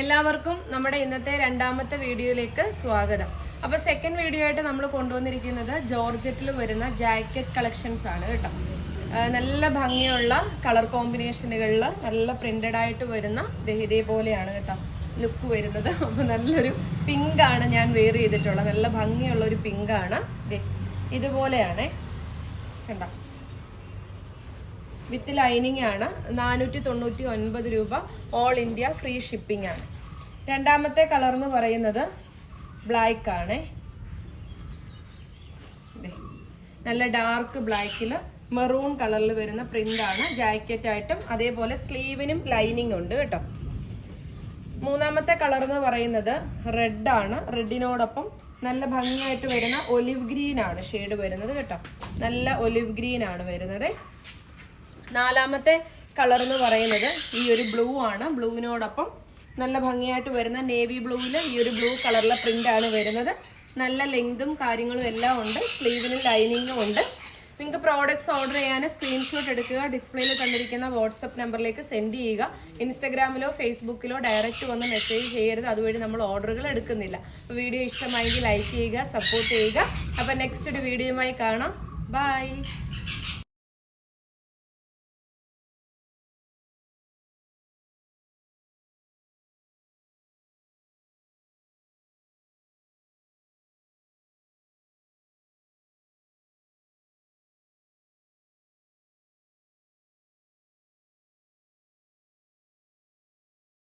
എല്ലാവർക്കും നമ്മുടെ ഇന്നത്തെ രണ്ടാമത്തെ വീഡിയോയിലേക്ക് സ്വാഗതം. അപ്പോൾ സെക്കൻഡ് വീഡിയോ ആയിട്ട് നമ്മൾ കൊണ്ടുവന്നിരിക്കുന്നത് ജോർജറ്റിൽ വരുന്ന ജാക്കറ്റ് കളക്ഷൻസ് ആണ് കേട്ടോ. നല്ല ഭംഗിയുള്ള കളർ കോമ്പിനേഷനുകളിൽ നല്ല പ്രിന്റഡ് ആയിട്ട് വരുന്ന ഇതേപോലെയാണ് കേട്ടോ ലുക്ക് വരുന്നത്. അപ്പോൾ നല്ലൊരു പിങ്ക് ആണ് ഞാൻ വെയർ ചെയ്തിട്ടുള്ളത്. നല്ല ഭംഗിയുള്ള ഒരു പിങ്ക് ആണ്. ഇതുപോലെയാണ് കണ്ടോ, വിത്ത് ലൈനിങ് ആണ്. 499 രൂപ. ഓൾ ഇന്ത്യ ഫ്രീ ഷിപ്പിംഗ് ആണ്. രണ്ടാമത്തെ കളർ എന്ന് പറയുന്നത് ബ്ലാക്ക് ആണ്. നല്ല ഡാർക്ക് ബ്ലാക്കിൽ മെറൂൺ കളറിൽ വരുന്ന പ്രിന്റ് ആണ്. ജാക്കറ്റ് ആയിട്ടും അതേപോലെ സ്ലീവിനും ലൈനിങ് ഉണ്ട് കേട്ടോ. മൂന്നാമത്തെ കളർ എന്ന് പറയുന്നത് റെഡ് ആണ്. റെഡിനോടൊപ്പം നല്ല ഭംഗിയായിട്ട് വരുന്ന ഒലിവ് ഗ്രീൻ ആണ് ഷെയ്ഡ് വരുന്നത് കേട്ടോ. നല്ല ഒലിവ് ഗ്രീൻ ആണ് വരുന്നത്. നാലാമത്തെ കളർ എന്ന് പറയുന്നത് ഈ ഒരു ബ്ലൂ ആണ്. ബ്ലൂവിനോടൊപ്പം നല്ല ഭംഗിയായിട്ട് വരുന്ന നേവി ബ്ലൂവിൽ ഈ ഒരു ബ്ലൂ കളറിലെ പ്രിന്റ് ആണ് വരുന്നത്. നല്ല ലെങ്തും കാര്യങ്ങളും എല്ലാം ഉണ്ട്. സ്ലീവിനും ലൈനിങ്ങും ഉണ്ട്. നിങ്ങൾക്ക് പ്രോഡക്ട്സ് ഓർഡർ ചെയ്യാൻ സ്ക്രീൻഷോട്ട് എടുക്കുക. ഡിസ്പ്ലേയിൽ തന്നിരിക്കുന്ന വാട്സപ്പ് നമ്പറിലേക്ക് സെൻഡ് ചെയ്യുക. ഇൻസ്റ്റഗ്രാമിലോ ഫേസ്ബുക്കിലോ ഡയറക്റ്റ് വന്ന് മെസ്സേജ് ചെയ്യരുത്. അതുവഴി നമ്മൾ ഓർഡറുകൾ എടുക്കുന്നില്ല. അപ്പോൾ വീഡിയോ ഇഷ്ടമായെങ്കിൽ ലൈക്ക് ചെയ്യുക, സപ്പോർട്ട് ചെയ്യുക. അപ്പോൾ നെക്സ്റ്റ് ഒരു വീഡിയോയുമായി കാണാം. ബൈ.